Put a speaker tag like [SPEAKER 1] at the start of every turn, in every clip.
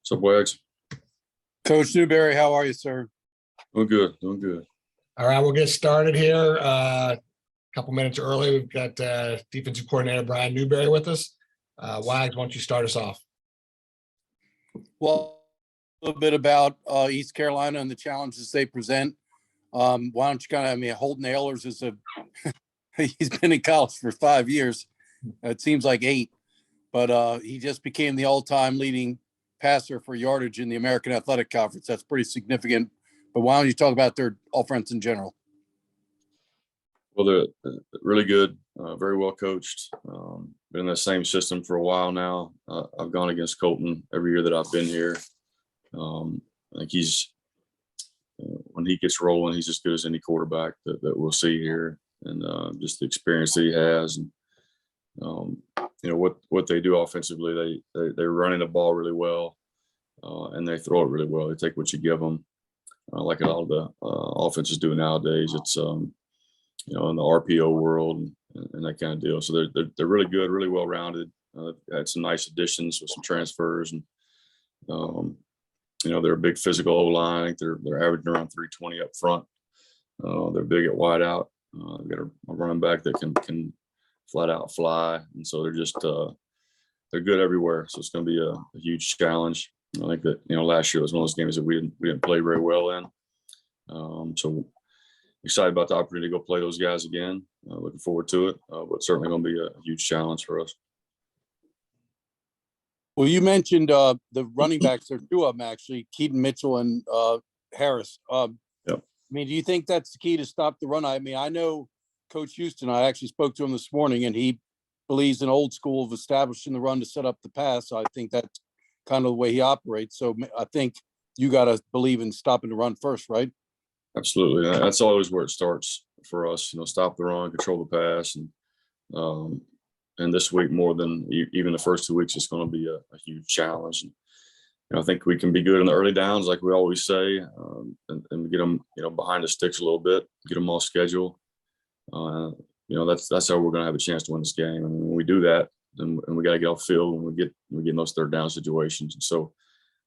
[SPEAKER 1] So, Wags?
[SPEAKER 2] Coach Newberry, how are you, sir?
[SPEAKER 1] Doing good, doing good.
[SPEAKER 3] All right, we'll get started here. A couple minutes early. We've got defensive coordinator Brian Newberry with us. Wags, why don't you start us off?
[SPEAKER 2] Well, a little bit about East Carolina and the challenges they present. Why don't you Holton Ahlers is he's been in college for 5 years. It seems like 8, but he just became the all-time leading passer for yardage in the American Athletic Conference. That's pretty significant. But why don't you talk about their offense in general?
[SPEAKER 1] Well, they're really good, very well coached. Been in that same system for a while now. I've gone against Colton every year that I've been here. I think he's when he gets rolling, he's as good as any quarterback that we'll see here, and just the experience that he has. And what they do offensively, they're running the ball really well, and they throw it really well. They take what you give them, like a lot of the offenses do nowadays. It's in the RPO world and that kind of deal. So they're really good, really well rounded. Had some nice additions with some transfers, and they're a big physical O line. I think they're averaging around 320 up front. They're big at wide out. They've got a running back that can flat out fly, and so they're just they're good everywhere. So it's going to be a huge challenge. I think that last year was one of those games that we didn't play very well in. So excited about the opportunity to go play those guys again. Looking forward to it, but certainly going to be a huge challenge for us.
[SPEAKER 2] Well, you mentioned the running backs. There are 2 of them actually, Keaton Mitchell and Harris.
[SPEAKER 1] Yep.
[SPEAKER 2] I mean, do you think that's the key to stop the run? I mean, I know Coach Houston. I actually spoke to him this morning, and he believes in old school of establishing the run to set up the pass. So I think that's kind of the way he operates. So I think you got to believe in stopping the run first, right?
[SPEAKER 1] Absolutely. That's always where it starts for us. Stop the run, control the pass, and this week more than even the first 2 weeks, it's going to be a huge challenge. And I think we can be good in the early downs, like we always say, and get them behind the sticks a little bit, get them off schedule. That's how we're going to have a chance to win this game. And when we do that, then we got to get off field when we get in those third down situations. And so,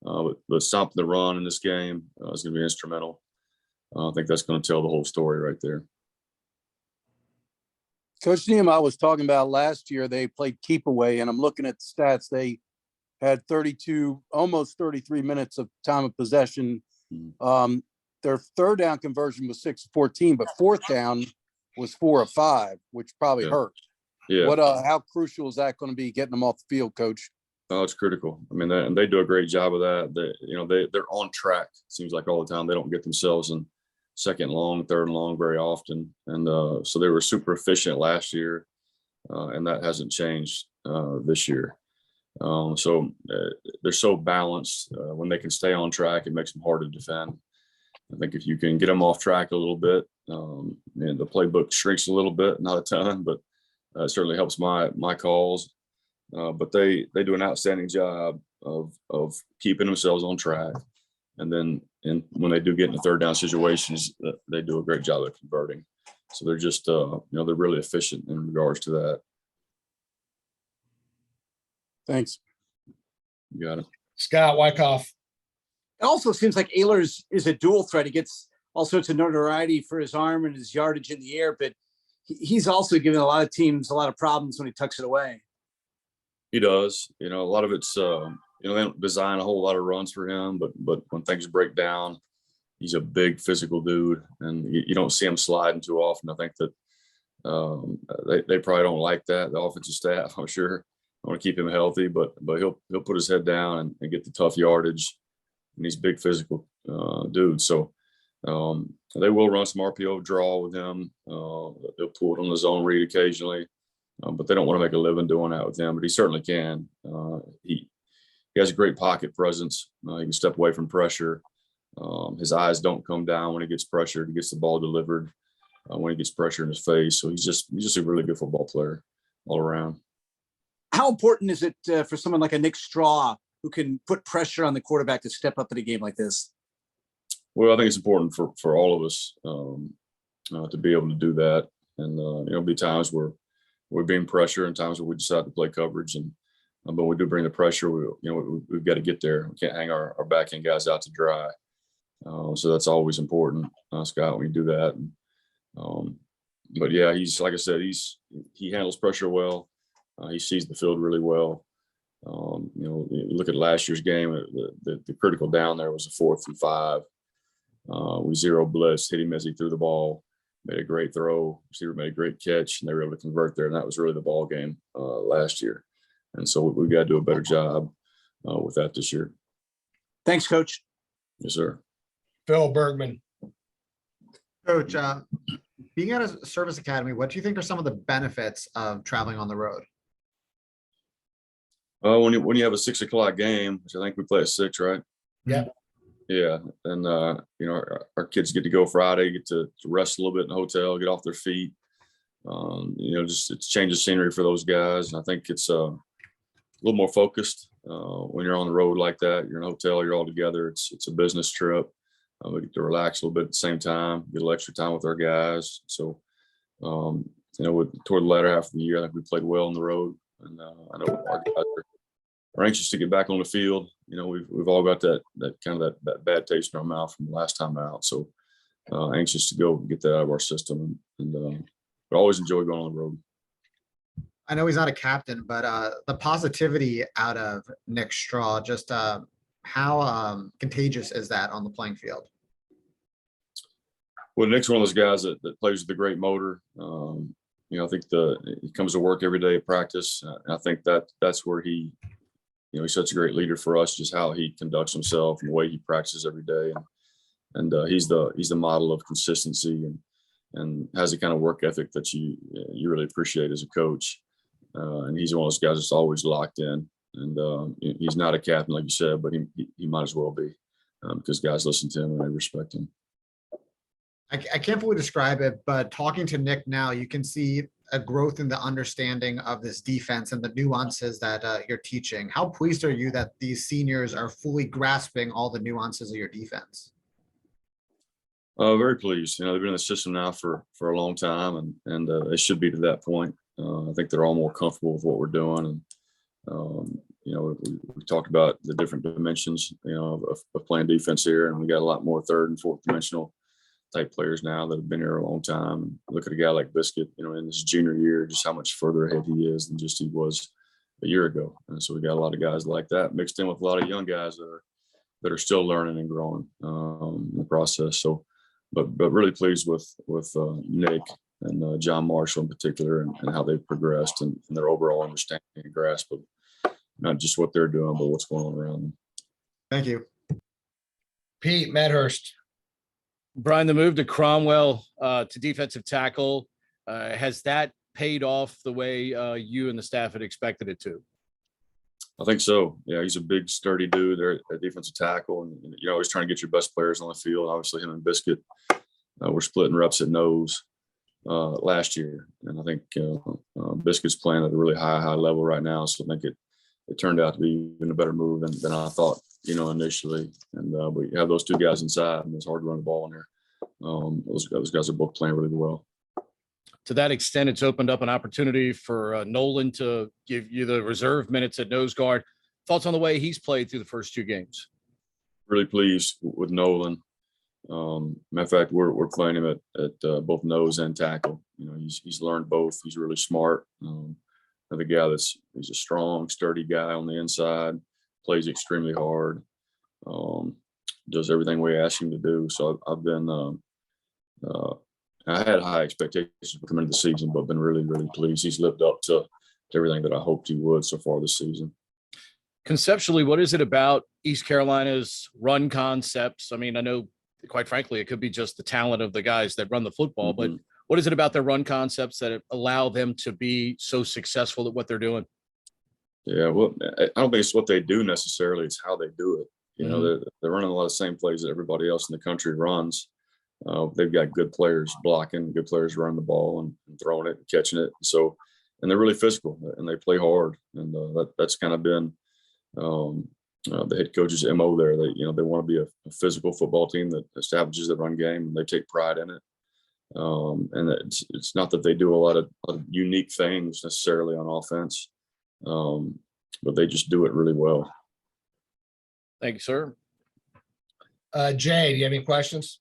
[SPEAKER 1] but stopping the run in this game is going to be instrumental. I think that's going to tell the whole story right there.
[SPEAKER 2] Coach Nehemiah was talking about last year they played keep away, and I'm looking at the stats. They had 32, almost 33 minutes of time of possession. Their third down conversion was 6 of 14, but fourth down was 4 of 5, which probably hurt.
[SPEAKER 1] Yeah.
[SPEAKER 2] How crucial is that going to be getting them off the field, Coach?
[SPEAKER 1] Oh, it's critical. I mean, they do a great job of that. They're on track. It seems like all the time. They don't get themselves in second long, third and long very often. And so they were super efficient last year, and that hasn't changed this year. So they're so balanced. When they can stay on track, it makes them hard to defend. I think if you can get them off track a little bit, and the playbook shrinks a little bit, not a ton, but it certainly helps my calls. But they do an outstanding job of keeping themselves on track. And then when they do get into third down situations, they do a great job of converting. So they're just, they're really efficient in regards to that.
[SPEAKER 2] Thanks.
[SPEAKER 1] You got it.
[SPEAKER 3] Scott Wyckoff.
[SPEAKER 4] It also seems like Ahlers is a dual threat. He gets all sorts of notoriety for his arm and his yardage in the air, but he's also given a lot of teams a lot of problems when he tucks it away.
[SPEAKER 1] He does. A lot of it's, they don't design a whole lot of runs for him, but when things break down, he's a big physical dude, and you don't see him sliding too often. I think that they probably don't like that, the offensive staff, I'm sure. I want to keep him healthy, but he'll put his head down and get the tough yardage, and he's a big physical dude. So they will run some RPO draw with him. They'll pull it on the zone read occasionally, but they don't want to make a living doing that with him. But he certainly can. He has a great pocket presence. He can step away from pressure. His eyes don't come down when he gets pressured. He gets the ball delivered when he gets pressure in his face. So he's just a really good football player all around.
[SPEAKER 4] How important is it for someone like a Nick Straw who can put pressure on the quarterback to step up in a game like this?
[SPEAKER 1] Well, I think it's important for all of us to be able to do that. And there'll be times where we're being pressured and times where we decide to play coverage. And but we do bring the pressure. We've got to get there. We can't hang our back end guys out to dry. So that's always important, Scott, when you do that. But yeah, he's, like I said, he handles pressure well. He sees the field really well. You look at last year's game, the critical down there was a 4th and 5. We zero blitz, hit him as he threw the ball, made a great throw, receiver made a great catch, and they were able to convert there. And that was really the ball game last year. And so we've got to do a better job with that this year.
[SPEAKER 4] Thanks, Coach.
[SPEAKER 1] Yes, sir.
[SPEAKER 3] Phil Bergman.
[SPEAKER 5] Coach, being at a service academy, what do you think are some of the benefits of traveling on the road?
[SPEAKER 1] When you have a 6 o'clock game, which I think we play at 6, right?
[SPEAKER 3] Yeah.
[SPEAKER 1] Yeah. And, our kids get to go Friday, get to rest a little bit in the hotel, get off their feet. Just it's changes scenery for those guys. And I think it's a little more focused when you're on the road like that. You're in a hotel, you're all together. It's a business trip. We get to relax a little bit at the same time, get a little extra time with our guys. So, toward the latter half of the year, I think we played well on the road. And I know our guys are anxious to get back on the field. We've all got that kind of that bad taste in our mouth from the last time out. So anxious to go get that out of our system. But always enjoy going on the road.
[SPEAKER 5] I know he's not a captain, but the positivity out of Nick Straw, just how contagious is that on the playing field?
[SPEAKER 1] Well, Nick's one of those guys that plays with a great motor. I think he comes to work every day at practice. And I think that's where he's such a great leader for us, just how he conducts himself and the way he practices every day. And he's the model of consistency and has the kind of work ethic that you really appreciate as a coach. And he's one of those guys that's always locked in. And he's not a captain, like you said, but he might as well be because guys listen to him and they respect him.
[SPEAKER 5] I can't fully describe it, but talking to Nick now, you can see a growth in the understanding of this defense and the nuances that you're teaching. How pleased are you that these seniors are fully grasping all the nuances of your defense?
[SPEAKER 1] Very pleased. They've been in the system now for a long time, and they should be to that point. I think they're all more comfortable with what we're doing. And, we talked about the different dimensions, of playing defense here, and we got a lot more 3rd and 4th dimensional type players now that have been here a long time. And look at a guy like Biscuit, in his junior year, just how much further ahead he is than just he was a year ago. And so we got a lot of guys like that mixed in with a lot of young guys that are still learning and growing in the process. So, but really pleased with Nick and John Marshall in particular and how they've progressed and their overall understanding and grasp of not just what they're doing, but what's going on around them.
[SPEAKER 5] Thank you.
[SPEAKER 3] Pete Medhurst.
[SPEAKER 2] Brian, the move to Cromwell to defensive tackle, has that paid off the way you and the staff had expected it to?
[SPEAKER 1] I think so. Yeah, he's a big, sturdy dude there at defensive tackle, and you're always trying to get your best players on the field. Obviously, him and Biscuit were splitting reps at nose last year, and I think Biscuit's playing at a really high level right now. So I think it turned out to be even a better move than I thought, initially. And but you have those two guys inside, and it's hard to run the ball in there. Those guys are both playing really well.
[SPEAKER 2] To that extent, it's opened up an opportunity for Nolan to give you the reserve minutes at nose guard. Thoughts on the way he's played through the first 2 games?
[SPEAKER 1] Really pleased with Nolan. Matter of fact, we're playing him at both nose and tackle. He's learned both. He's really smart. The guy he's a strong, sturdy guy on the inside, plays extremely hard, does everything we ask him to do. So I've been, I had high expectations for coming into the season, but been really, really pleased. He's lived up to everything that I hoped he would so far this season.
[SPEAKER 2] Conceptually, what is it about East Carolina's run concepts? I mean, I know, quite frankly, it could be just the talent of the guys that run the football, but what is it about their run concepts that allow them to be so successful at what they're doing?
[SPEAKER 1] Yeah, well, I don't think it's what they do necessarily. It's how they do it. They're running a lot of the same plays that everybody else in the country runs. They've got good players blocking, good players running the ball and throwing it and catching it. So, and they're really physical and they play hard. And that's kind of been the head coach's MO there. They want to be a physical football team that establishes the run game, and they take pride in it. And it's not that they do a lot of unique things necessarily on offense, but they just do it really well.
[SPEAKER 6] Thank you, sir.
[SPEAKER 3] Jay, do you have any questions?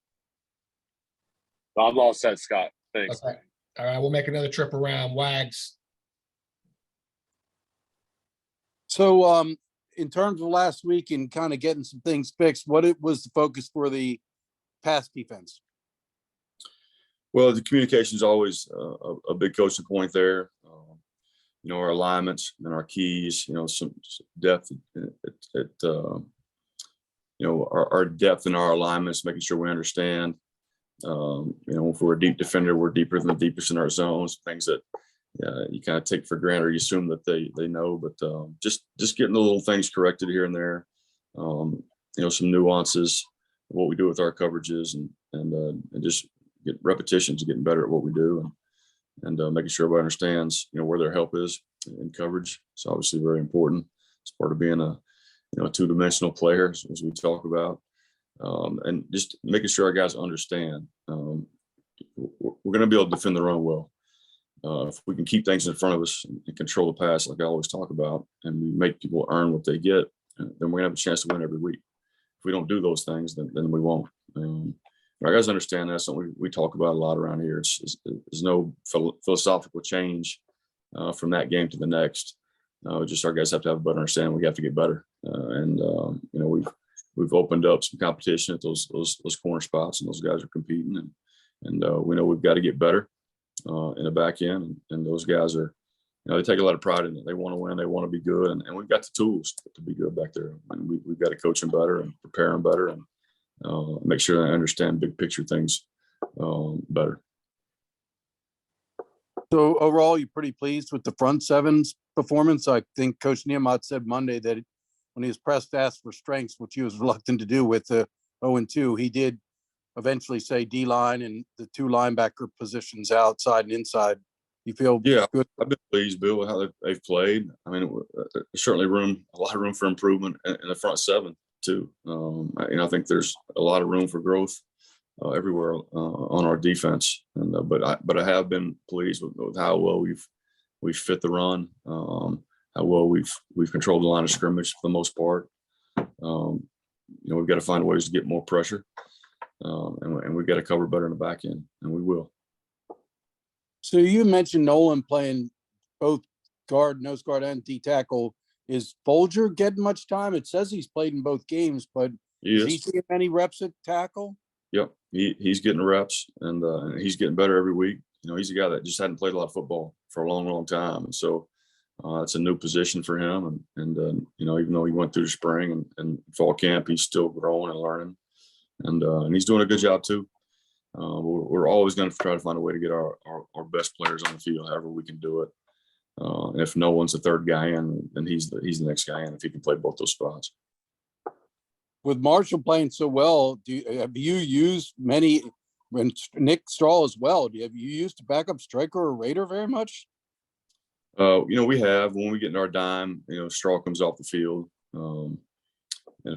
[SPEAKER 7] I'm all set, Scott. Thanks.
[SPEAKER 3] Okay. All right, we'll make another trip around. Wags.
[SPEAKER 2] So, in terms of last week and kind of getting some things fixed, what it was the focus for the pass defense?
[SPEAKER 1] Well, the communication is always a big coaching point there. Our alignments and our keys, some depth our depth in our alignments, making sure we understand. If we're a deep defender, we're deeper than the deepest in our zones, things that you kind of take for granted or you assume that they know, but just getting the little things corrected here and there. Some nuances of what we do with our coverages and just get repetitions of getting better at what we do and making sure everybody understands, where their help is in coverage. It's obviously very important. It's part of being a two-dimensional player, as we talk about, and just making sure our guys understand. We're going to be able to defend the run well. If we can keep things in front of us and control the pass, like I always talk about, and we make people earn what they get, then we're going to have a chance to win every week. If we don't do those things, then we won't. Our guys understand that. Something we talk about a lot around here. There's no philosophical change from that game to the next. Just our guys have to have a better understanding. We have to get better, we've opened up some competition at those corner spots, and those guys are competing, and we know we've got to get better in the back end, and those guys are, they take a lot of pride in it. They want to win, they want to be good, and we've got the tools to be good back there. And we've got to coach them better and prepare them better, and make sure they understand big picture things better.
[SPEAKER 2] So overall, you're pretty pleased with the front seven's performance. I think Coach Niemot said Monday that when he was pressed to ask for strengths, which he was reluctant to do with the 0-2, he did eventually say D-line and the two linebacker positions outside and inside. You feel
[SPEAKER 1] good?
[SPEAKER 2] I've
[SPEAKER 1] been pleased, Bill, with how they've played. I mean, there's certainly a lot of room for improvement in the front seven too. I think there's a lot of room for growth everywhere on our defense, and but I have been pleased with how well we've fit the run, how well we've controlled the line of scrimmage for the most part. We've got to find ways to get more pressure, and we've got to cover better in the back end, and we will.
[SPEAKER 2] So you mentioned Nolan playing both guard, nose guard, and D tackle. Is Folger getting much time? It says he's played in both games, but is he seeing any reps at tackle?
[SPEAKER 1] Yep, he's getting reps, and he's getting better every week. He's a guy that just hadn't played a lot of football for a long, long time, and so it's a new position for him. And even though he went through the spring and fall camp, he's still growing and learning, and he's doing a good job too. We're always going to try to find a way to get our best players on the field, however we can do it. And if no one's the third guy in, then he's the next guy in if he can play both those spots.
[SPEAKER 2] With Marshall playing so well, have you used many, when Nick Strahl as well? Have you used a backup striker or Raider very much?
[SPEAKER 1] We have. When we get in our dime, Strahl comes off the field, and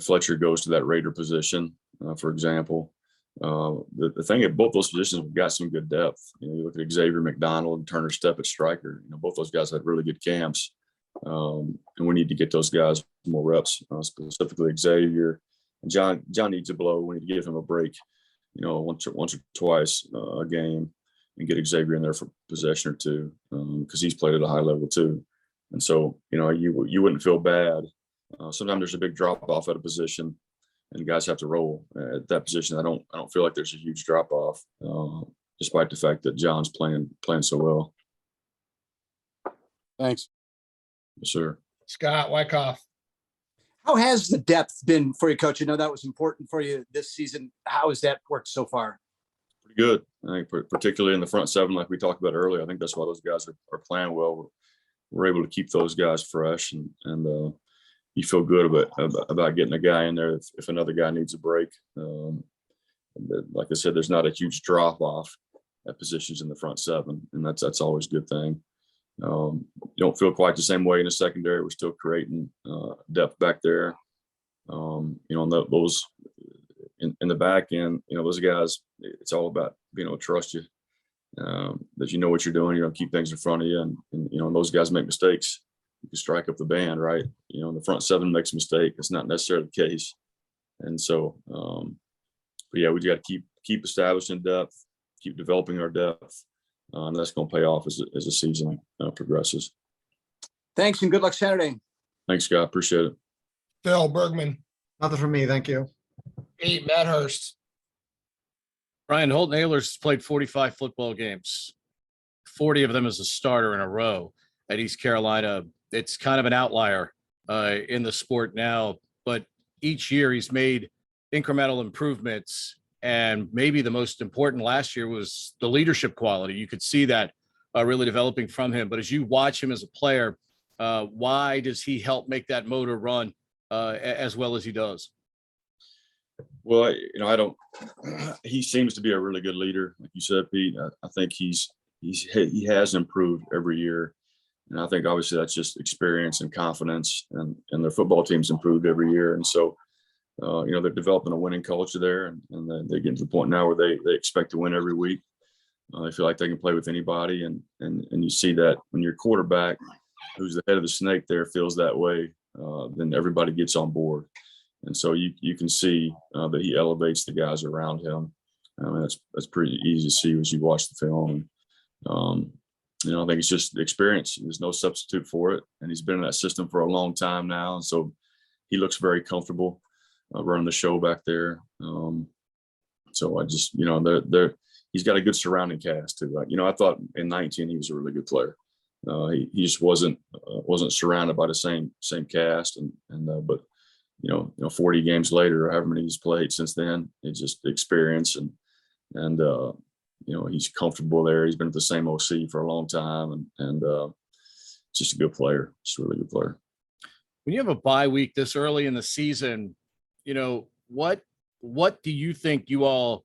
[SPEAKER 1] Fletcher goes to that Raider position, for example. The thing at both those positions, we've got some good depth. You look at Xavier McDonald and Turner Stepp at striker. Both those guys had really good camps, and we need to get those guys more reps. Specifically Xavier and John needs a blow. We need to give him a break, once or twice a game, and get Xavier in there for possession or two, because he's played at a high level too. And so you wouldn't feel bad. Sometimes there's a big drop off at a position, and guys have to roll at that position. I don't feel like there's a huge drop off, despite the fact that John's playing so well.
[SPEAKER 2] Thanks.
[SPEAKER 1] Yes, sir.
[SPEAKER 3] Scott Wyckoff.
[SPEAKER 4] How has the depth been for you, Coach? I know that was important for you this season. How has that worked so far?
[SPEAKER 1] Pretty good. I think particularly in the front seven, like we talked about earlier. I think that's why those guys are playing well. We're able to keep those guys fresh, and you feel good about getting a guy in there if another guy needs a break. Like I said, there's not a huge drop off at positions in the front seven, and that's always a good thing. You don't feel quite the same way in the secondary. We're still creating depth back there. Those in the back end, those guys, it's all about being able to trust you, that you know what you're doing. You're going to keep things in front of you, and those guys make mistakes. you can strike up the band, right? You know, the front seven makes a mistake. It's not necessarily the case. And so, but yeah, we got to keep establishing depth, keep developing our depth. And that's going to pay off as the season progresses.
[SPEAKER 4] Thanks and good luck Saturday.
[SPEAKER 1] Thanks, Scott. Appreciate it.
[SPEAKER 3] Phil Bergman,
[SPEAKER 5] Nothing from me. Thank you.
[SPEAKER 3] 8, Matt Hurst.
[SPEAKER 6] Brian Holton Ahlers played 45 football games, 40 of them as a starter in a row at East Carolina. It's kind of an outlier in the sport now, but each year he's made incremental improvements. And maybe the most important last year was the leadership quality. You could see that really developing from him. But as you watch him as a player, why does he help make that motor run as well as he does?
[SPEAKER 1] Well, I don't. He seems to be a really good leader, like you said, Pete. I think he has improved every year, and I think obviously that's just experience and confidence, and their football team's improved every year, and so they're developing a winning culture there, and they're getting to the point now where they expect to win every week. They feel like they can play with anybody, and you see that when your quarterback, who's the head of the snake, there feels that way, then everybody gets on board. And so you can see that he elevates the guys around him. I mean, that's pretty easy to see as you watch the film. I think it's just experience. There's no substitute for it. And he's been in that system for a long time now. And so he looks very comfortable running the show back there. So I just, he's got a good surrounding cast too. I thought in 19 he was a really good player. He just wasn't surrounded by the same cast, but 40 games later, or however many he's played since then, it's just experience and he's comfortable there. He's been at the same OC for a long time, and just a good player. Just a really good player.
[SPEAKER 6] When you have a bye week this early in the season, what do you think you all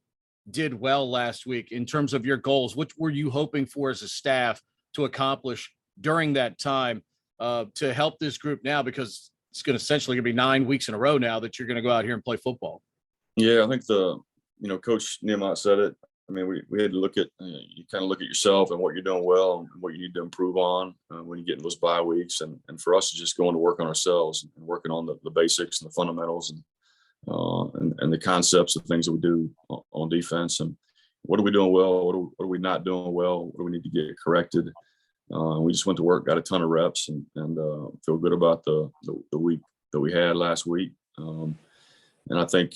[SPEAKER 6] did well last week in terms of your goals? What were you hoping for as a staff to accomplish during that time to help this group now? Because it's going to essentially be 9 weeks in a row now that you're going to go out here and play football.
[SPEAKER 1] Yeah, I think Coach Nehemiah said it. I mean, we had to look at, you kind of look at yourself and what you're doing well and what you need to improve on when you get in those bye weeks. And for us, it's just going to work on ourselves and working on the basics and the fundamentals and the concepts of things that we do on defense. And what are we doing well? What are we not doing well? What do we need to get corrected? We just went to work, got a ton of reps, and feel good about the week that we had last week. And I think,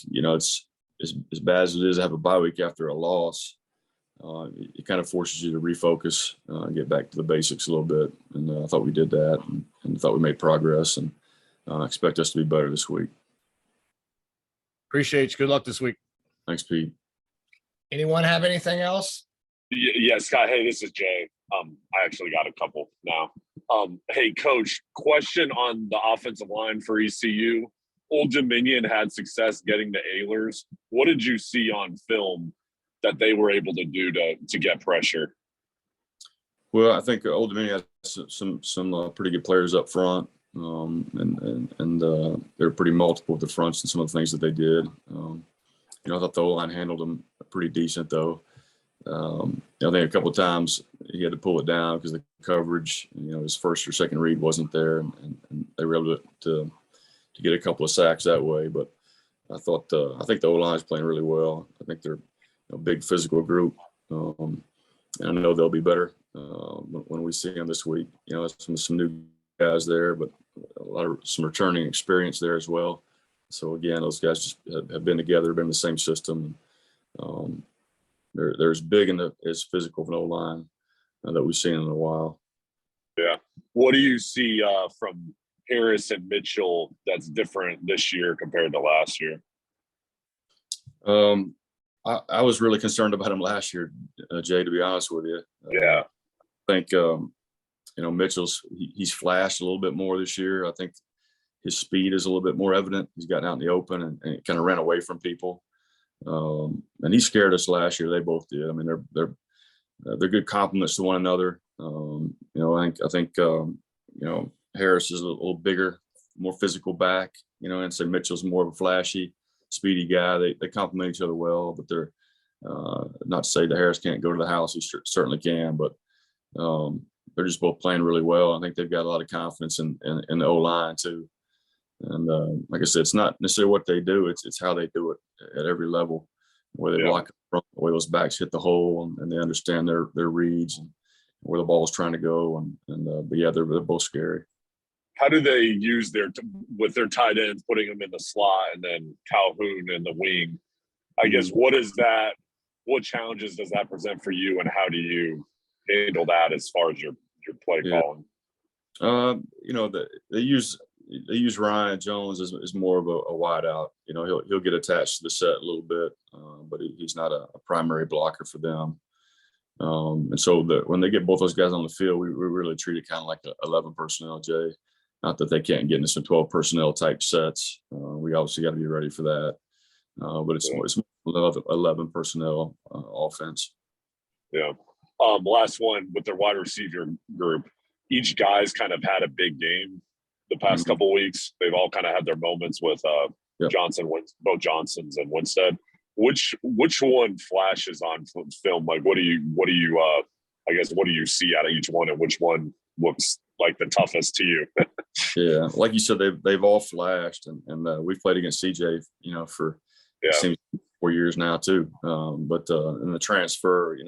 [SPEAKER 1] it's as bad as it is to have a bye week after a loss. It kind of forces you to refocus, get back to the basics a little bit. And I thought we did that, and thought we made progress, and expect us to be better this week.
[SPEAKER 6] Appreciate you. Good luck this week.
[SPEAKER 1] Thanks, Pete.
[SPEAKER 3] Anyone have anything else?
[SPEAKER 7] Yeah, Scott. Hey, this is Jay. I actually got a couple now. Hey, Coach, question on the offensive line for ECU. Old Dominion had success getting to Ahlers. What did you see on film that they were able to do to get pressure?
[SPEAKER 1] Well, I think Old Dominion has some pretty good players up front, and they're pretty multiple at the fronts and some of the things that they did. I thought the O-line handled them pretty decent, though. I think a couple of times he had to pull it down because the coverage, his first or second read wasn't there, and they were able to get a couple of sacks that way. But I think the O-line is playing really well. I think they're a big physical group, and I know they'll be better when we see them this week. Some new guys there, but some returning experience there as well. So again, those guys just have been together, been in the same system. They're as big and as physical of an O-line that we've seen in a while.
[SPEAKER 7] Yeah. What do you see from Harris and Mitchell that's different this year compared to last year?
[SPEAKER 1] I was really concerned about him last year, Jay, to be honest with you.
[SPEAKER 7] Yeah.
[SPEAKER 1] I think, Mitchell's, he's flashed a little bit more this year. I think his speed is a little bit more evident. He's gotten out in the open and kind of ran away from people. And he scared us last year. They both did. I mean, they're good compliments to one another. I think Harris is a little bigger, more physical back, and so Mitchell's more of a flashy, speedy guy. They complement each other well, but they're not to say that Harris can't go to the house. He certainly can, but they're just both playing really well. I think they've got a lot of confidence in the O-line too. And like I said, it's not necessarily what they do; it's how they do it at every level, where they block, where those backs hit the hole, and they understand their reads and where the ball is trying to go. But yeah, they're both scary.
[SPEAKER 7] How do they use with their tight ends, putting them in the slot and then Calhoun in the wing? I guess what challenges does that present for you, and how do you handle that as far as your play calling?
[SPEAKER 1] They use Ryan Jones as more of a wide out. He'll get attached to the set a little bit, but he's not a primary blocker for them. And so when they get both those guys on the field, we really treat it kind of like 11 personnel, Jay. Not that they can't get into some 12 personnel type sets. We obviously got to be ready for that. But it's 11 personnel offense.
[SPEAKER 7] Yeah. Last one with their wide receiver group. Each guy's kind of had a big game the past couple of weeks. They've all kind of had their moments with both Johnsons and Winstead. Which one flashes on film? Like, what do you see out of each one, and which one looks like the toughest to you?
[SPEAKER 1] Yeah, like you said, they've all flashed, and we've played against CJ, for it seems 4 years now too. But in the transfer,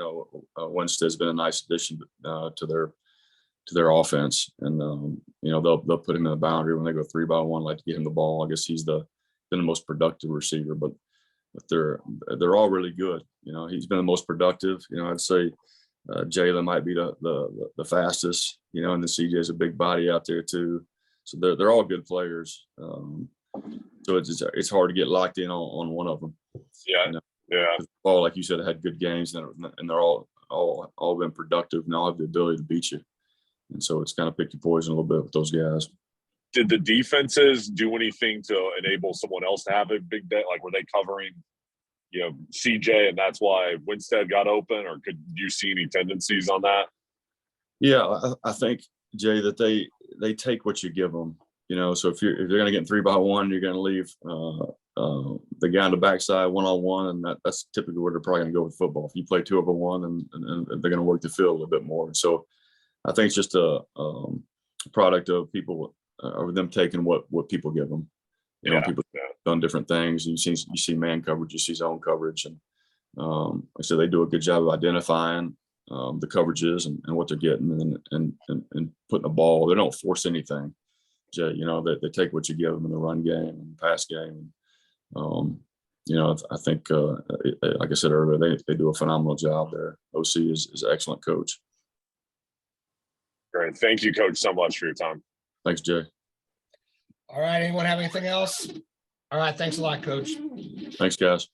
[SPEAKER 1] Winstead's been a nice addition to their offense, and they'll put him in the boundary when they go 3-by-1, like to get him the ball. I guess he's been the most productive receiver, but they're all really good. He's been the most productive. I'd say Jalen might be the fastest. And the CJ's a big body out there too. So they're all good players. So it's hard to get locked in on one of them.
[SPEAKER 7] Yeah.
[SPEAKER 1] All, like you said, had good games, and they're all been productive, and all have the ability to beat you. And so it's kind of pick your poison a little bit with those guys.
[SPEAKER 7] Did the defenses do anything to enable someone else to have a big day? Like, were they covering, CJ, and that's why Winstead got open, or could you see any tendencies on that?
[SPEAKER 1] Yeah, I think, Jay, that they take what you give them. So if they're going to get 3-by-1, you're going to leave the guy on the backside 1-on-1, and that's typically where they're probably going to go with football. If you play 2-over-1, and they're going to work the field a little bit more. So I think it's just a product of people, or them taking what people give them. People done different things. You see man coverage, you see zone coverage, and like I said, they do a good job of identifying the coverages and what they're getting, and putting the ball. They don't force anything. Jay, they take what you give them in the run game and pass game. I think, like I said earlier, they do a phenomenal job there. OC is an excellent coach.
[SPEAKER 7] Great. Thank you, Coach, so much for your time.
[SPEAKER 1] Thanks, Jay.
[SPEAKER 3] All right. Anyone have anything else? All right. Thanks a lot, Coach.
[SPEAKER 1] Thanks, guys.